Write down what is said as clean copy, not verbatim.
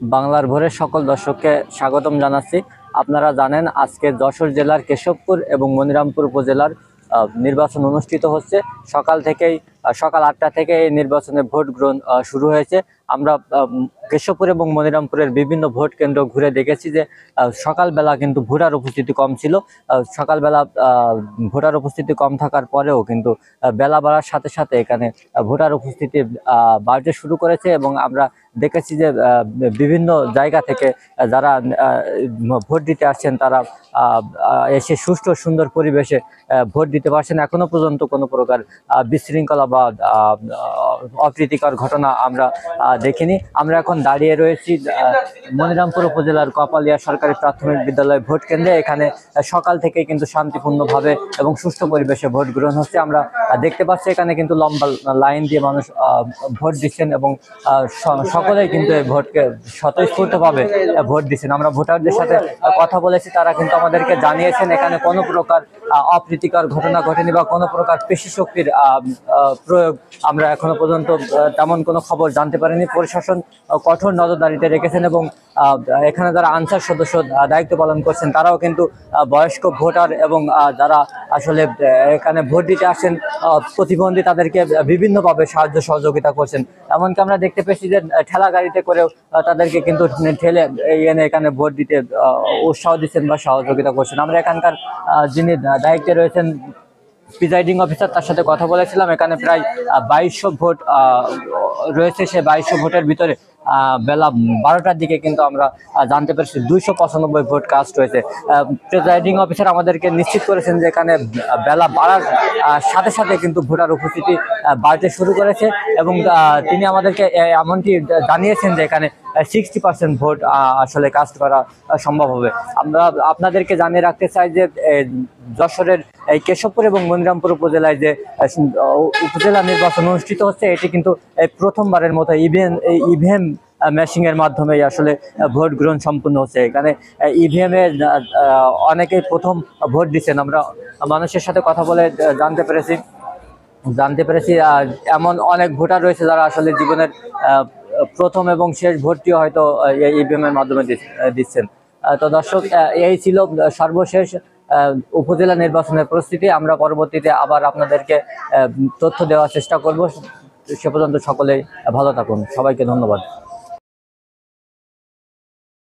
বাংলার ভোরের সকল দর্শককে স্বাগতম জানাচ্ছি। আপনারা জানেন আজকে যশোর জেলার কেশবপুর এবং মনিরামপুর উপজেলার নির্বাচন অনুষ্ঠিত হচ্ছে। সকাল 8টা থেকে এই নির্বাচনে ভোট গ্রহণ শুরু হয়েছে। আমরা কেশবপুর এবং মনিরামপুরের বিভিন্ন ভোট কেন্দ্র ঘুরে দেখেছি যে সকালবেলা কিন্তু ভোটার উপস্থিতি কম ছিল। সকালবেলা ভোটার উপস্থিতি কম থাকার পরেও কিন্তু বেলা বাড়ার সাথে সাথে এখানে ভোটার উপস্থিতি বাড়তে শুরু করেছে এবং আমরা দেখেছি যে বিভিন্ন জায়গা থেকে যারা ভোট দিতে আসছেন তারা এসে সুষ্ঠু সুন্দর পরিবেশে ভোট দিতে পারছেন। এখনো পর্যন্ত কোনো প্রকার বিশৃঙ্খলা বা অপ্রীতিকর ঘটনা আমরা দেখিনি। আমরা এখন দাঁড়িয়ে রয়েছি মনিরামপুর উপজেলার কপালিয়া সরকারি প্রাথমিক বিদ্যালয় ভোট কেন্দ্রে। এখানে সকাল থেকে কিন্তু শান্তিপূর্ণভাবে এবং সুষ্ঠু পরিবেশে ভোট গ্রহণ হচ্ছে। আমরা দেখতে পাচ্ছি এখানে কিন্তু লম্বা লাইন দিয়ে মানুষ ভোট দিচ্ছেন এবং সকলেই কিন্তু এই ভোটকে স্বতঃস্ফূর্তভাবে ভোট দিচ্ছেন। আমরা ভোটারদের সাথে কথা বলেছি, তারা কিন্তু আমাদেরকে জানিয়েছেন এখানে কোনো প্রকার অপ্রীতিকর ঘটনা ঘটেনি বা কোনো প্রকার পেশি শক্তির প্রয়োগ আমরা এখনো পর্যন্ত তেমন কোনো খবর জানতে পারিনি। প্রশাসন কঠোর নজরদারিতে রেখেছেন এবং এখানে যারা আনসার সদস্য দায়িত্ব পালন করছেন তারাও কিন্তু বয়স্ক ভোটার এবং যারা আসলে এখানে ভোট দিতে আসেন প্রতিবন্ধী তাদেরকে বিভিন্নভাবে সাহায্য সহযোগিতা করছেন। এমনকি আমরা দেখতে পেয়েছি যে ঠেলা গাড়িতে করেও তাদেরকে কিন্তু ঠেলে এনে এখানে ভোট দিতে উৎসাহ দিচ্ছেন বা সহযোগিতা করছেন। আমরা এখানকার যিনি দায়িত্বে রয়েছেন প্রিজাইডিং অফিসার, তার সাথে কথা বলেছিলাম। এখানে প্রায় 2200 ভোট রয়েছে। সে 2200 ভোটের ভিতরে বেলা 12টার দিকে কিন্তু আমরা জানতে পেরেছি 295 ভোট কাস্ট হয়েছে। প্রিজাইডিং অফিসার আমাদেরকে নিশ্চিত করেছেন যে এখানে বেলা বাড়ার সাথে সাথে কিন্তু ভোটার উপস্থিতি বাড়তে শুরু করেছে এবং তিনি আমাদেরকে এমনটি জানিয়েছেন যে এখানে 60% ভোট আসলে কাস্ট করা সম্ভব হবে। আমরা আপনাদেরকে জানিয়ে রাখতে চাই যে যশোরের এই কেশবপুর এবং মনিরামপুর উপজেলায় যে উপজেলা নির্বাচন অনুষ্ঠিত হচ্ছে এটি কিন্তু প্রথমবারের মতো ইভিএম মেশিং এর মাধ্যমে আসলে ভোট গ্রহণ সম্পূর্ণ হচ্ছে। এখানে ইভিএম এ অনেকেই প্রথম ভোট দিচ্ছেন। আমরা মানুষের সাথে কথা বলে জানতে পেরেছি এমন অনেক ভোটার রয়েছে যারা আসলে জীবনের প্রথম এবং শেষ ভোটটিও হয়তো ইভিএম এর মাধ্যমে দিচ্ছেন। তো দর্শক, এই ছিল সর্বশেষ উপজেলা নির্বাচনের পরিস্থিতি। আমরা পরবর্তীতে আবার আপনাদেরকে তথ্য দেওয়ার চেষ্টা করব। সে পর্যন্ত সকলেই ভালো থাকুন। সবাইকে ধন্যবাদ।